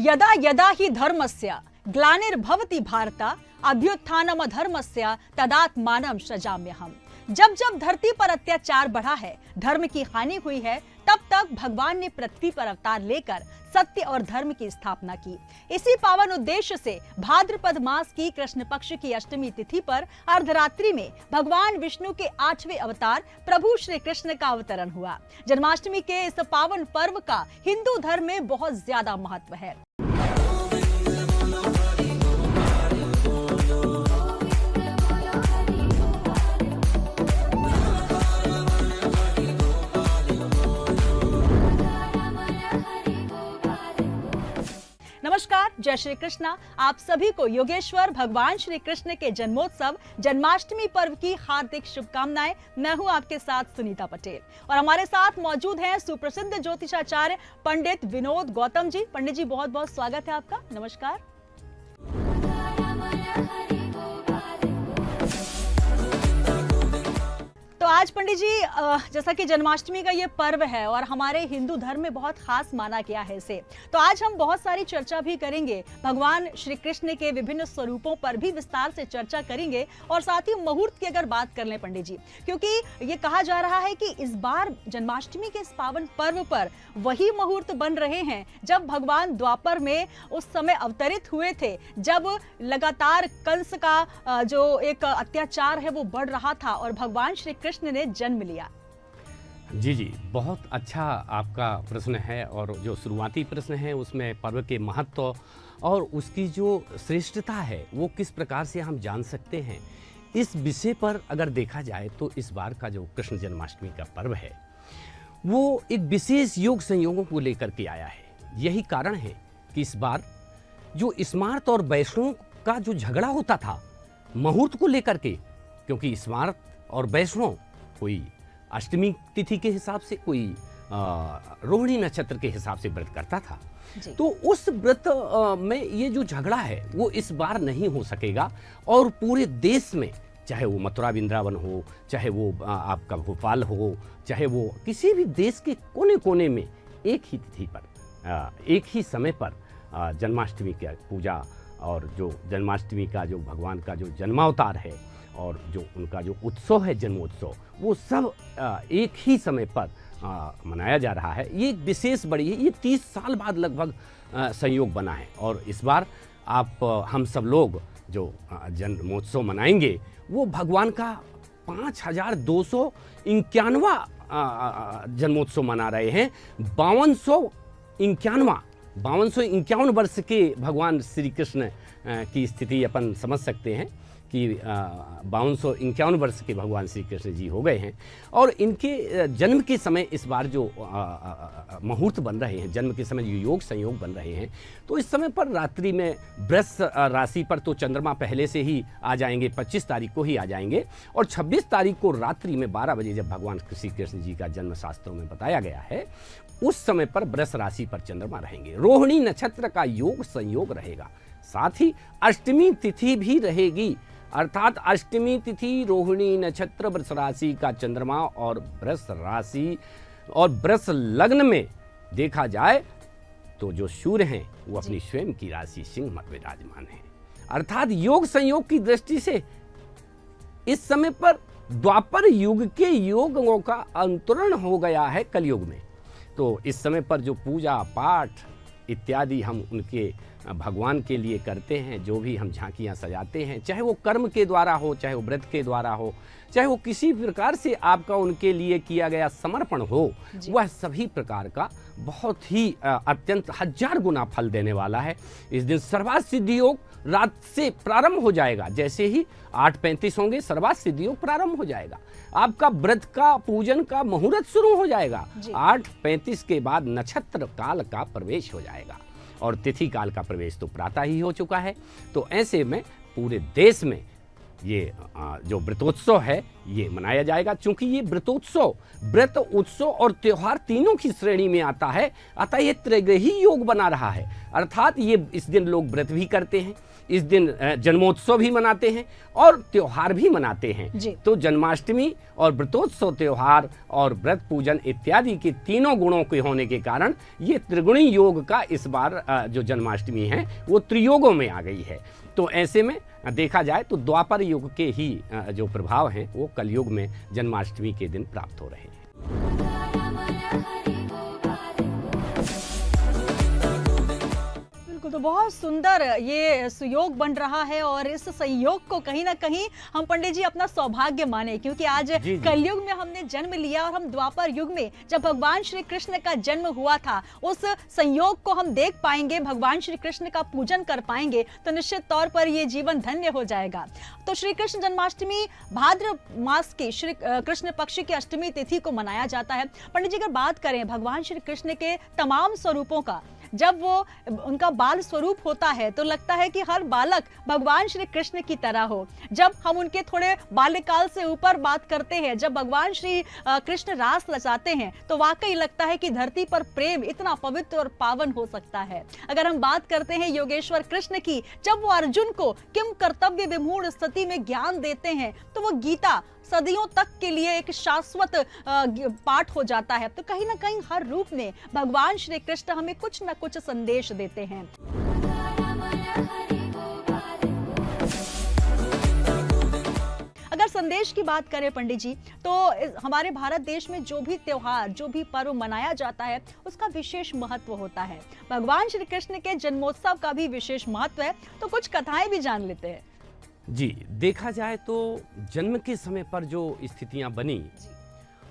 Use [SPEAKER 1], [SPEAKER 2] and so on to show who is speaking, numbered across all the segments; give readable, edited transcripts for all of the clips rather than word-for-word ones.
[SPEAKER 1] यदा यदा हि धर्मस्य ग्लानिर्भवति भारत अभ्युत्थानम धर्मस्य तदात्मानं सृजाम्यहम्। जब जब धरती पर अत्याचार बढ़ा है, धर्म की हानि हुई है, तब तक भगवान ने पृथ्वी पर अवतार लेकर सत्य और धर्म की स्थापना की। इसी पावन उद्देश्य से भाद्रपद मास की कृष्ण पक्ष की अष्टमी तिथि पर अर्धरात्रि में भगवान विष्णु के 8वें अवतार प्रभु श्री कृष्ण का अवतरण हुआ। जन्माष्टमी के इस पावन पर्व का हिंदू धर्म में बहुत ज्यादा महत्व है। नमस्कार, जय श्री कृष्णा। आप सभी को योगेश्वर भगवान श्री कृष्ण के जन्मोत्सव जन्माष्टमी पर्व की हार्दिक शुभकामनाएं। मैं हूं आपके साथ सुनीता पटेल और हमारे साथ मौजूद हैं सुप्रसिद्ध ज्योतिषाचार्य पंडित विनोद गौतम जी। पंडित जी, बहुत बहुत स्वागत है आपका। नमस्कार। तो आज पंडित जी, जैसा कि जन्माष्टमी का ये पर्व है और हमारे हिंदू धर्म में बहुत खास माना गया है इसे, तो आज हम बहुत सारी चर्चा भी करेंगे। भगवान श्री कृष्ण के विभिन्न स्वरूपों पर भी विस्तार से चर्चा करेंगे और साथ ही मुहूर्त की अगर बात कर लें पंडित जी, क्योंकि ये कहा जा रहा है कि इस बार जन्माष्टमी के इस पावन पर्व पर वही मुहूर्त बन रहे हैं जब भगवान द्वापर में उस समय अवतरित हुए थे, जब लगातार कंस का जो एक अत्याचार है वो बढ़ रहा था और भगवान श्री कृष्ण ने जन्म लिया।
[SPEAKER 2] जी, बहुत अच्छा आपका प्रश्न है। और जो शुरुआती प्रश्न है उसमें पर्व के महत्व और उसकी जो श्रेष्ठता है वो किस प्रकार से हम जान सकते हैं, इस विषय पर अगर देखा जाए तो इस बार का जो कृष्ण जन्माष्टमी का पर्व है वो एक विशेष योग संयोगों को लेकर के आया है। यही कारण है कि इस बार जो स्मार्त और वैष्णव का जो झगड़ा होता था मुहूर्त को लेकर के, क्योंकि स्मार्त और वैष्णव कोई अष्टमी तिथि के हिसाब से, कोई रोहिणी नक्षत्र के हिसाब से व्रत करता था, तो उस व्रत में ये जो झगड़ा है वो इस बार नहीं हो सकेगा। और पूरे देश में, चाहे वो मथुरा वृंदावन हो, चाहे वो आपका भोपाल हो, चाहे वो किसी भी देश के कोने कोने में एक ही तिथि पर, एक ही समय पर जन्माष्टमी की पूजा और जो जन्माष्टमी का जो भगवान का जो जन्मावतार है और जो उनका जो उत्सव है जन्मोत्सव, वो सब एक ही समय पर मनाया जा रहा है। ये एक विशेष बड़ी है। ये 30 साल बाद लगभग संयोग बना है। और इस बार हम सब लोग जो जन्मोत्सव मनाएंगे वो भगवान का 5251वां जन्मोत्सव मना रहे हैं। 5251 वर्ष के भगवान श्री कृष्ण की स्थिति अपन समझ सकते हैं कि 5251 वर्ष के भगवान श्री कृष्ण जी हो गए हैं। और इनके जन्म के समय इस बार जो मुहूर्त बन रहे हैं, जन्म के समय जो योग संयोग बन रहे हैं, तो इस समय पर रात्रि में वृष राशि पर तो चंद्रमा पहले से ही आ जाएंगे, 25 तारीख को ही आ जाएंगे। और 26 तारीख को रात्रि में 12 बजे जब भगवान श्री कृष्ण जी का जन्म शास्त्रों में बताया गया है, उस समय पर वृष राशि पर चंद्रमा रहेंगे। रोहिणी नक्षत्र का योग संयोग रहेगा, साथ ही अष्टमी तिथि भी रहेगी। अर्थात अष्टमी तिथि, रोहिणी नक्षत्र, वृष राशि का चंद्रमा और वृष राशि और वृष लग्न में देखा जाए तो जो सूर्य हैं वो अपनी स्वयं की राशि सिंह में विराजमान है। अर्थात योग संयोग की दृष्टि से इस समय पर द्वापर युग के योगों का अंतरण हो गया है कलयुग में। तो इस समय पर जो पूजा पाठ इत्यादि हम उनके भगवान के लिए करते हैं, जो भी हम झांकियाँ सजाते हैं, चाहे वो कर्म के द्वारा हो, चाहे वो व्रत के द्वारा हो, चाहे वो किसी प्रकार से आपका उनके लिए किया गया समर्पण हो, वह सभी प्रकार का बहुत ही अत्यंत 1000 गुना फल देने वाला है। इस दिन सर्वार्थ सिद्धि योग रात से प्रारंभ हो जाएगा। जैसे ही 8:35 होंगे सर्वार्थ सिद्धि योग प्रारंभ हो जाएगा। आपका व्रत का पूजन का मुहूर्त शुरू हो जाएगा। 8:35 के बाद नक्षत्र काल का प्रवेश हो जाएगा और तिथि काल का प्रवेश तो प्रातः ही हो चुका है। तो ऐसे में पूरे देश में ये जो व्रतोत्सव है ये मनाया जाएगा। चूंकि ये व्रतोत्सव, व्रत उत्सव और त्योहार तीनों की श्रेणी में आता है, अतः ये त्रिग्रही योग बना रहा है। अर्थात ये इस दिन लोग व्रत भी करते हैं, इस दिन जन्मोत्सव भी मनाते हैं और त्योहार भी मनाते हैं।
[SPEAKER 1] जी।
[SPEAKER 2] तो जन्माष्टमी और व्रतोत्सव त्योहार और व्रत पूजन इत्यादि के तीनों गुणों के होने के कारण ये त्रिगुणी योग का इस बार जो जन्माष्टमी है वो त्रियोगों में आ गई है। तो ऐसे में देखा जाए तो द्वापर युग के ही जो प्रभाव हैं वो कलयुग में जन्माष्टमी के दिन प्राप्त हो रहे हैं।
[SPEAKER 1] तो बहुत सुंदर ये सुयोग बन रहा है और इस संयोग को कहीं ना कहीं हम पंडित जी अपना सौभाग्य माने, क्योंकि आज कलयुग में हमने जन्म लिया और हम द्वापर युग में जब भगवान श्री कृष्ण का जन्म हुआ था उस संयोग को हम देख पाएंगे, भगवान श्री कृष्ण का पूजन कर पाएंगे तो निश्चित तौर पर ये जीवन धन्य हो जाएगा। तो श्री कृष्ण जन्माष्टमी भाद्र मास की श्री कृष्ण पक्ष की अष्टमी तिथि को मनाया जाता है। पंडित जी अगर बात करें भगवान श्री कृष्ण के तमाम स्वरूपों का, जब वो उनका बाल स्वरूप होता है तो लगता है कि हर बालक भगवान श्री कृष्ण की तरह हो। जब हम उनके थोड़े बाल्यकाल से ऊपर बात करते हैं, जब भगवान श्री कृष्ण रास रचाते हैं तो वाकई लगता है कि धरती पर प्रेम इतना पवित्र और पावन हो सकता है। अगर हम बात करते हैं योगेश्वर कृष्ण की, जब वो अर्जुन को किम कर्तव्य विमूढ़ स्थिति में ज्ञान देते हैं तो वो गीता सदियों तक के लिए एक शाश्वत पाठ हो जाता है। तो कहीं ना कहीं हर रूप में भगवान श्री कृष्ण हमें कुछ न कुछ संदेश देते हैं। अगर संदेश की बात करें पंडित जी, तो हमारे भारत देश में जो भी त्योहार, जो भी पर्व मनाया जाता है उसका विशेष महत्व होता है। भगवान श्री कृष्ण के जन्मोत्सव का भी विशेष महत्व है, तो कुछ कथाएं भी जान लेते हैं।
[SPEAKER 2] जी, देखा जाए तो जन्म के समय पर जो स्थितियां बनी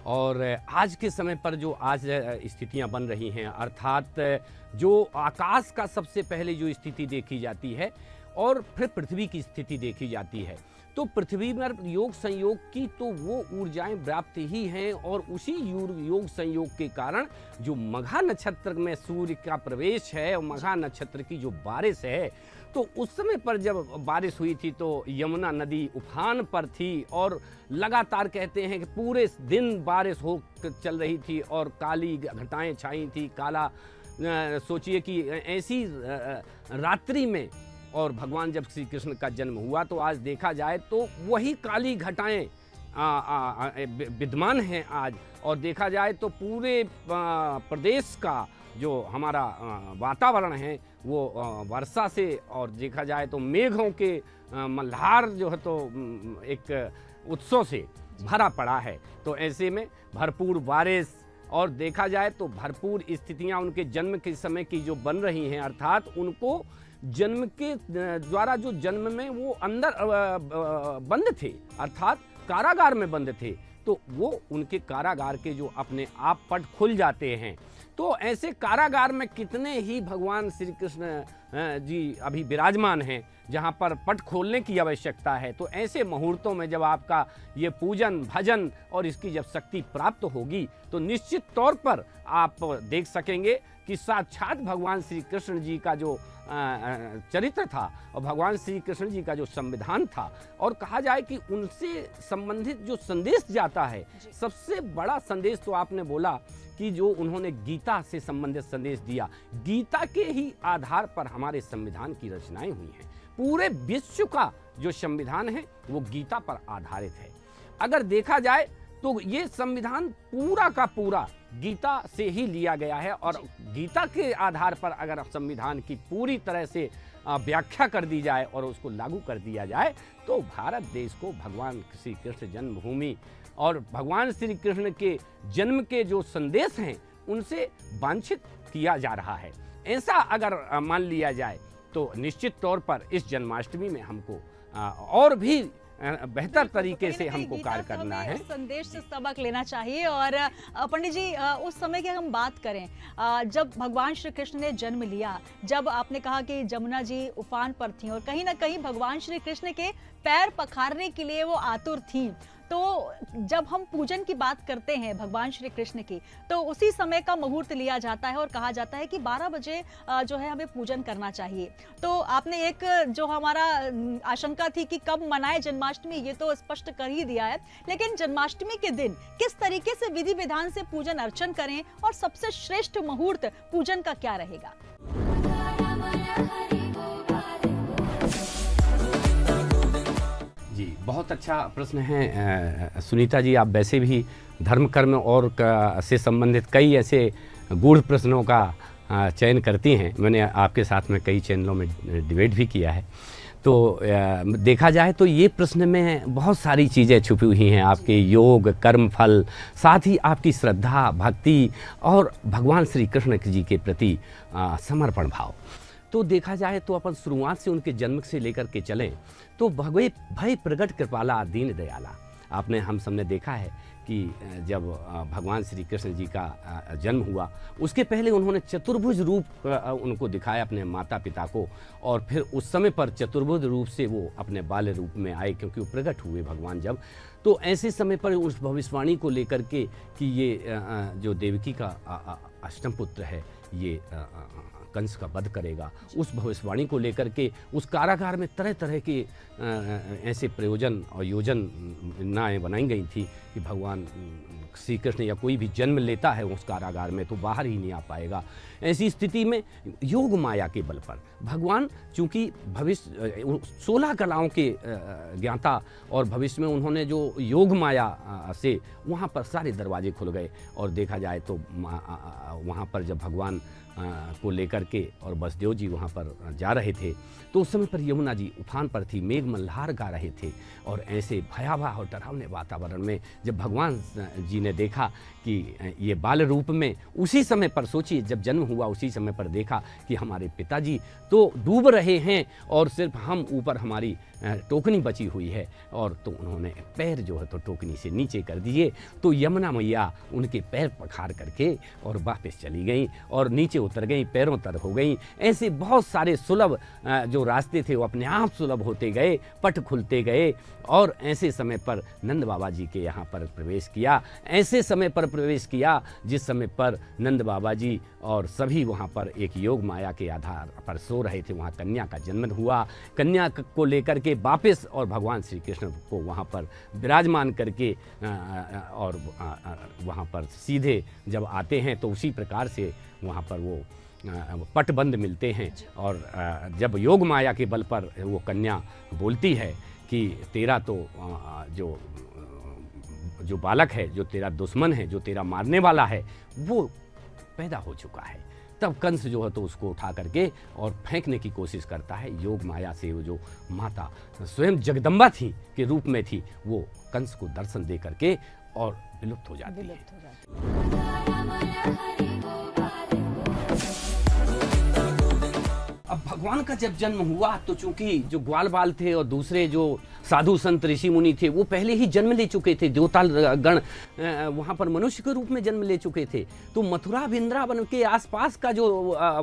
[SPEAKER 2] और आज के समय पर जो आज स्थितियां बन रही हैं, अर्थात जो आकाश का सबसे पहले जो स्थिति देखी जाती है और फिर पृथ्वी की स्थिति देखी जाती है, तो पृथ्वी पर योग संयोग की तो वो ऊर्जाएं व्याप्त ही हैं और उसी योग संयोग के कारण जो मघा नक्षत्र में सूर्य का प्रवेश है और मघा नक्षत्र की जो बारिश है, तो उस समय पर जब बारिश हुई थी तो यमुना नदी उफान पर थी और लगातार कहते हैं कि पूरे दिन बारिश हो चल रही थी और काली घटाएं छाई थी, काला सोचिए कि ऐसी रात्रि में, और भगवान जब श्री कृष्ण का जन्म हुआ तो आज देखा जाए तो वही काली घटाएं विद्यमान हैं आज। और देखा जाए तो पूरे प्रदेश का जो हमारा वातावरण है वो वर्षा से, और देखा जाए तो मेघों के मल्हार जो है तो एक उत्सव से भरा पड़ा है। तो ऐसे में भरपूर बारिश और देखा जाए तो भरपूर स्थितियां उनके जन्म के समय की जो बन रही हैं, अर्थात उनको जन्म के द्वारा जो जन्म में वो अंदर बंद थे, अर्थात कारागार में बंद थे, तो वो उनके कारागार के जो अपने आप पट खुल जाते हैं। तो ऐसे कारागार में कितने ही भगवान श्री कृष्ण जी अभी विराजमान हैं जहाँ पर पट खोलने की आवश्यकता है। तो ऐसे मुहूर्तों में जब आपका ये पूजन भजन और इसकी जब शक्ति प्राप्त होगी तो निश्चित तौर पर आप देख सकेंगे कि साक्षात भगवान श्री कृष्ण जी का जो चरित्र था और भगवान श्री कृष्ण जी का जो संविधान था, और कहा जाए कि उनसे संबंधित जो संदेश जाता है, सबसे बड़ा संदेश तो आपने बोला कि जो उन्होंने गीता से संबंधित संदेश दिया। गीता के ही आधार पर हमारे संविधान की रचनाएं हुई हैं। पूरे विश्व का जो संविधान है वो गीता पर आधारित है। अगर देखा जाए तो ये संविधान पूरा का पूरा गीता से ही लिया गया है, और गीता के आधार पर अगर संविधान की पूरी तरह से व्याख्या कर दी जाए और उसको लागू कर दिया जाए तो भारत देश को भगवान श्री कृष्ण जन्मभूमि और भगवान श्री कृष्ण के जन्म के जो संदेश हैं उनसे वांछित किया जा रहा है। ऐसा अगर मान लिया जाए तो निश्चित तौर पर इस जन्माष्टमी में हमको और भी बेहतर तरीके से हमको कार्य करना है,
[SPEAKER 1] संदेश से सबक लेना चाहिए। और पंडित जी उस समय की हम बात करें जब भगवान श्री कृष्ण ने जन्म लिया, जब आपने कहा कि जमुना जी उफान पर थी और कहीं ना कहीं भगवान श्री कृष्ण के पैर पखारने के लिए वो आतुर थी, तो जब हम पूजन की बात करते हैं भगवान श्री कृष्ण की तो उसी समय का मुहूर्त लिया जाता है और कहा जाता है कि 12 बजे जो है हमें पूजन करना चाहिए। तो आपने एक जो हमारा आशंका थी कि कब मनाए जन्माष्टमी, ये तो स्पष्ट कर ही दिया है, लेकिन जन्माष्टमी के दिन किस तरीके से विधि विधान से पूजन अर्चन करें और सबसे श्रेष्ठ मुहूर्त पूजन का क्या रहेगा?
[SPEAKER 2] बहुत अच्छा प्रश्न है सुनीता जी। आप वैसे भी धर्म कर्म और से संबंधित कई ऐसे गूढ़ प्रश्नों का चयन करती हैं। मैंने आपके साथ में कई चैनलों में डिबेट भी किया है। तो देखा जाए तो ये प्रश्न में बहुत सारी चीज़ें छुपी हुई हैं, आपके योग कर्म फल, साथ ही आपकी श्रद्धा भक्ति और भगवान श्री कृष्ण जी के प्रति समर्पण भाव। तो देखा जाए तो अपन शुरुआत से उनके जन्म से लेकर के चलें तो भय प्रगट कृपाला दीन दयाला। आपने हम सबने देखा है कि जब भगवान श्री कृष्ण जी का जन्म हुआ उसके पहले उन्होंने चतुर्भुज रूप उनको दिखाया अपने माता पिता को, और फिर उस समय पर चतुर्भुज रूप से वो अपने बाल्य रूप में आए, क्योंकि वो प्रकट हुए भगवान जब। तो ऐसे समय पर उस भविष्यवाणी को लेकर के कि ये जो देवकी का अष्टम पुत्र है ये कंस का वध करेगा, उस भविष्यवाणी को लेकर के उस कारागार में तरह तरह के ऐसे प्रयोजन और योजनाएं बनाई गई थी कि भगवान श्री कृष्ण या कोई भी जन्म लेता है उस कारागार में तो बाहर ही नहीं आ पाएगा। ऐसी स्थिति में योग माया के बल पर भगवान, चूंकि भविष्य 16 कलाओं के ज्ञाता और भविष्य में उन्होंने जो योग माया से वहाँ पर सारे दरवाजे खुल गए। और देखा जाए तो वहाँ पर जब भगवान को लेकर के और वसुदेव जी वहाँ पर जा रहे थे तो उस समय पर यमुना जी उफान पर थी, मेघ मल्हार गा रहे थे। और ऐसे भयावह और डरावने वातावरण में जब भगवान जी ने देखा कि ये बाल रूप में, उसी समय पर सोचिए जब जन्म हुआ उसी समय पर देखा कि हमारे पिताजी तो डूब रहे हैं और सिर्फ हम ऊपर हमारी टोकनी बची हुई है, और तो उन्होंने पैर जो है तो टोकनी से नीचे कर दिए। तो यमुना मैया उनके पैर पखार करके और वापस चली गई और नीचे उतर गई, पैरों तर हो गई। ऐसे बहुत सारे सुलभ जो रास्ते थे वो अपने आप सुलभ होते गए, पट खुलते गए। और ऐसे समय पर नंद बाबा जी के यहाँ पर प्रवेश किया, ऐसे समय पर प्रवेश किया जिस समय पर नंद बाबा जी और सभी वहाँ पर एक योग माया के आधार पर सो रहे थे। वहाँ कन्या का जन्म हुआ, कन्या को लेकर के वापस और भगवान श्री कृष्ण को वहाँ पर विराजमान करके और वहाँ पर सीधे जब आते हैं तो उसी प्रकार से वहाँ पर वो पटबंद मिलते हैं। और जब योग माया के बल पर वो कन्या बोलती है कि तेरा तो जो बालक है, जो तेरा दुश्मन है, जो तेरा मारने वाला है, वो पैदा हो चुका है, तब कंस जो है तो उसको उठा करके और फेंकने की कोशिश करता है। योग माया से वो जो माता स्वयं जगदम्बा थी के रूप में थी, वो कंस को दर्शन दे करके और विलुप्त हो जाती है। अब भगवान का जब जन्म हुआ तो चूंकि जो ग्वाल बाल थे और दूसरे जो साधु संत ऋषि मुनि थे वो पहले ही जन्म ले चुके थे, देवता गण वहाँ पर मनुष्य के रूप में जन्म ले चुके थे। तो मथुरा वृंदावन के आसपास का जो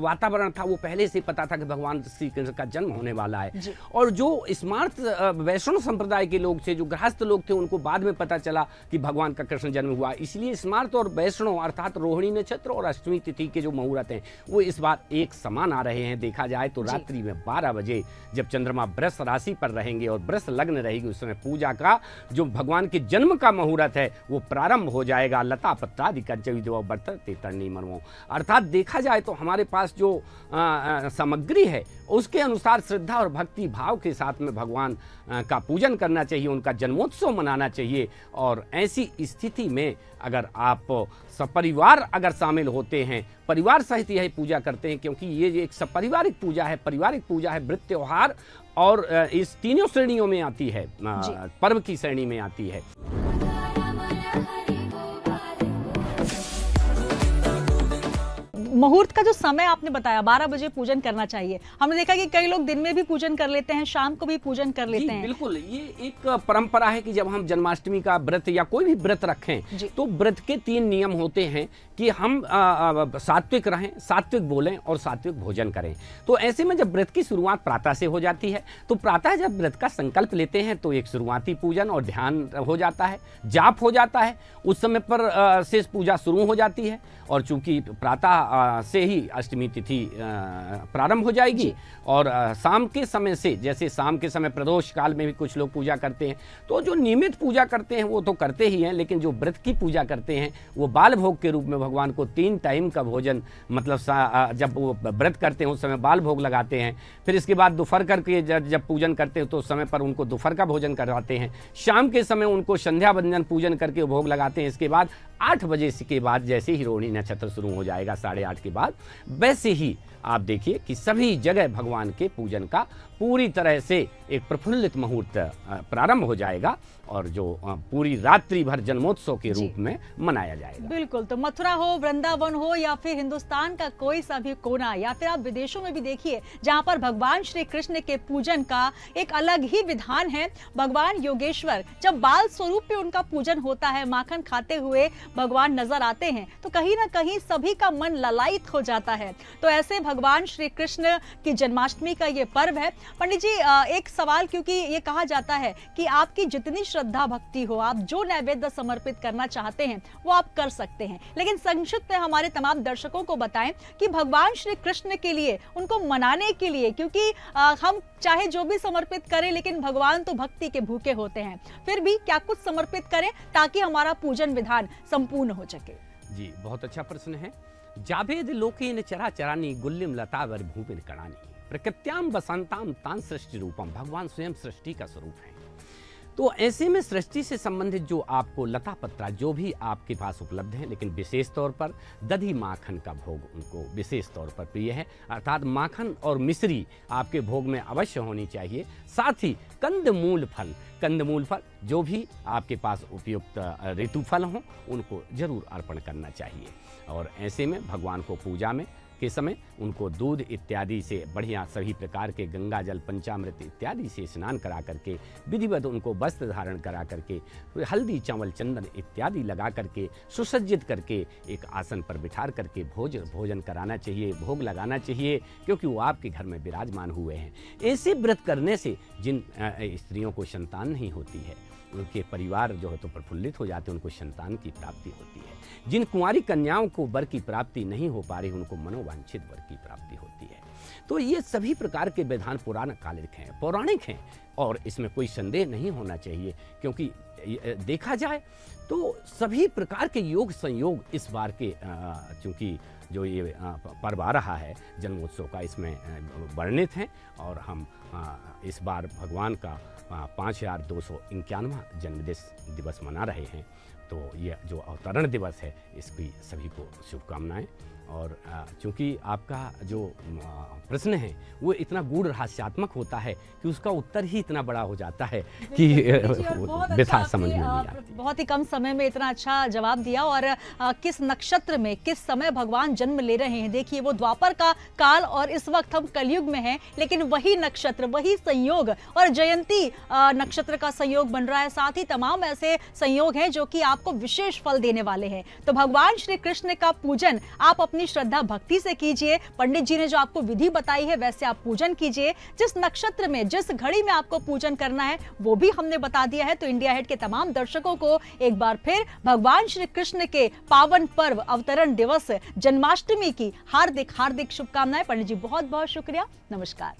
[SPEAKER 2] वातावरण था वो पहले से पता था कि भगवान श्री कृष्ण का जन्म होने वाला है। और जो स्मार्त वैष्णव संप्रदाय के लोग थे, जो गृहस्थ लोग थे, उनको बाद में पता चला कि भगवान का कृष्ण जन्म हुआ। इसलिए स्मार्त और वैष्णव अर्थात रोहिणी नक्षत्र और अष्टमी तिथि के जो मुहूर्त हैं वो इस बार एक समान आ रहे हैं। देखा जाए तो रात्रि में 12 बजे जब चंद्रमा वृष राशि पर रहेंगे और वृष लग्न रहेगी, उस समय पूजा का जो भगवान के जन्म का मुहूर्त है वो प्रारंभ हो जाएगा। लता पत्रादि कंचविदो बर्तते तरणी मर्मो, अर्थात देखा जाए तो हमारे पास जो सामग्री है उसके अनुसार श्रद्धा और भक्ति भाव के साथ में भगवान का पूजन करना चाहिए, उनका जन्मोत्सव मनाना चाहिए। और ऐसी स्थिति में अगर आप सपरिवार अगर शामिल होते हैं, परिवार सहित यह पूजा करते हैं, क्योंकि ये एक सपरिवारिक पूजा है, पारिवारिक पूजा है, व्रत त्योहार और इस तीनों श्रेणियों में आती है, पर्व की श्रेणी में आती है।
[SPEAKER 1] मुहूर्त का जो समय आपने बताया 12 बजे पूजन करना चाहिए, हमने देखा कि कई लोग दिन में भी पूजन कर लेते हैं, शाम को भी पूजन कर लेते हैं।
[SPEAKER 2] बिल्कुल, ये एक परंपरा है कि जब हम जन्माष्टमी का व्रत या कोई भी व्रत रखें तो व्रत के 3 नियम होते हैं कि हम सात्विक रहें, सात्विक बोलें और सात्विक भोजन करें। तो ऐसे में जब व्रत की शुरुआत प्रातः से हो जाती है तो प्रातः जब व्रत का संकल्प लेते हैं तो एक शुरुआती पूजन और ध्यान हो जाता है, जाप हो जाता है, उस समय पर शेष पूजा शुरू हो जाती है। और चूंकि प्रातः से ही अष्टमी तिथि प्रारंभ हो जाएगी और शाम के समय से, जैसे शाम के समय प्रदोष काल में भी कुछ लोग पूजा करते हैं, तो जो नियमित पूजा करते हैं वो तो करते ही हैं, लेकिन जो व्रत की पूजा करते हैं वो बाल भोग के रूप में भगवान को 3 टाइम का भोजन, मतलब जब वो व्रत करते हैं उस समय बाल भोग लगाते हैं, फिर इसके बाद दोपहर करके जब पूजन करते हैं तो उस समय पर उनको दोपहर का भोजन करवाते हैं, शाम के समय उनको संध्या वंदन पूजन करके भोग लगाते हैं। इसके बाद 8 बजे के बाद जैसे ही रोहिणी नक्षत्र शुरू हो जाएगा 8:30 के बाद, वैसे ही आप देखिए कि सभी जगह भगवान के पूजन का पूरी तरह से एक प्रफुल्लित मुहूर्त प्रारंभ हो जाएगा और जो पूरी रात्रि भर जन्मोत्सव के रूप में मनाया जाएगा।
[SPEAKER 1] बिल्कुल, तो मथुरा हो, वृंदावन हो या फिर हिंदुस्तान का कोई सा भी कोना, या फिर आप विदेशों में भी देखिए जहां पर भगवान श्री कृष्ण के पूजन का एक अलग ही विधान है। भगवान योगेश्वर जब बाल स्वरूप पे उनका पूजन होता है, माखन खाते हुए भगवान नजर आते हैं, तो कहीं ना कहीं सभी का मन ललायित हो जाता है। तो ऐसे भगवान श्री कृष्ण की जन्माष्टमी का ये पर्व है। पंडित जी, एक सवाल, क्योंकि ये कहा जाता है कि आपकी जितनी श्रद्धा भक्ति हो, आप जो नैवेद्य समर्पित करना चाहते हैं वो आप कर सकते हैं, लेकिन संक्षिप्त में हमारे तमाम दर्शकों को बताएं कि भगवान श्री कृष्ण के लिए, उनको मनाने के लिए, क्योंकि हम चाहे जो भी समर्पित करें लेकिन भगवान तो भक्ति के भूखे होते हैं, फिर भी क्या कुछ समर्पित करें ताकि हमारा पूजन विधान संपूर्ण हो सके?
[SPEAKER 2] जी, बहुत अच्छा प्रश्न है। जावेद लोकेन चरा चरानी गुल्लिम लतावर भूमिन कणानी प्रकृत्याम बसंताम तान सृष्टि रूपम। भगवान स्वयं सृष्टि का स्वरूप है। तो ऐसे में सृष्टि से संबंधित जो आपको लता पत्रा जो भी आपके पास उपलब्ध है, लेकिन विशेष तौर पर दधी माखन का भोग उनको विशेष तौर पर प्रिय है, अर्थात माखन और मिश्री आपके भोग में अवश्य होनी चाहिए। साथ ही कंदमूल फल जो भी आपके पास उपयुक्त ऋतु फल हों उनको जरूर अर्पण करना चाहिए। और ऐसे में भगवान को पूजा में के समय उनको दूध इत्यादि से बढ़िया सभी प्रकार के गंगा जल, पंचामृत इत्यादि से स्नान करा करके, विधिवत उनको वस्त्र धारण करा करके, हल्दी, चावल, चंदन इत्यादि लगा करके, सुसज्जित करके एक आसन पर बिठार करके भोजन कराना चाहिए, भोग लगाना चाहिए, क्योंकि वो आपके घर में विराजमान हुए हैं। ऐसे व्रत करने से जिन स्त्रियों को संतान नहीं होती है, उनके परिवार जो है तो प्रफुल्लित हो जाते हैं, उनको संतान की प्राप्ति होती है। जिन कुंवारी कन्याओं को वर की प्राप्ति नहीं हो पा रही, उनको मनोवांछित वर की प्राप्ति होती है। तो ये सभी प्रकार के विधान पौराणिक हैं और इसमें कोई संदेह नहीं होना चाहिए, क्योंकि देखा जाए तो सभी प्रकार के योग संयोग इस बार के चूँकि जो ये पर्व आ रहा है जन्मोत्सव का, इसमें वर्णित हैं। और हम इस बार भगवान का 5251वां जन्मदिन दिवस मना रहे हैं। तो ये जो अवतरण दिवस है, इसकी सभी को शुभकामनाएं। और चूँकि आपका जो प्रश्न है वो इतना गूढ़ रहस्यात्मक होता है कि उसका उत्तर ही इतना बड़ा हो जाता है कि व्यथा समझ में नहीं आती।
[SPEAKER 1] बहुत ही कम समय में इतना अच्छा जवाब दिया। और किस नक्षत्र में किस समय भगवान जन्म ले रहे हैं, देखिए वो द्वापर का काल और इस वक्त हम कलयुग में हैं, लेकिन वही नक्षत्र, वही संयोग और जयंती नक्षत्र का संयोग बन रहा है। साथ ही तमाम ऐसे संयोग हैं जो कि आपको विशेष फल देने वाले हैं। तो भगवान श्री कृष्ण का पूजन आप अपनी श्रद्धा भक्ति से कीजिए। पंडित जी ने जो आपको विधि बताई है वैसे आप पूजन कीजिए। जिस नक्षत्र में, जिस घड़ी में आपको पूजन करना है वो भी हमने बता दिया है। तो इंडिया हेट के तमाम दर्शकों को एक बार फिर भगवान श्री कृष्ण के पावन पर्व अवतरण दिवस जन्माष्टमी की हार्दिक शुभकामनाएं। पंडित जी बहुत बहुत शुक्रिया, नमस्कार।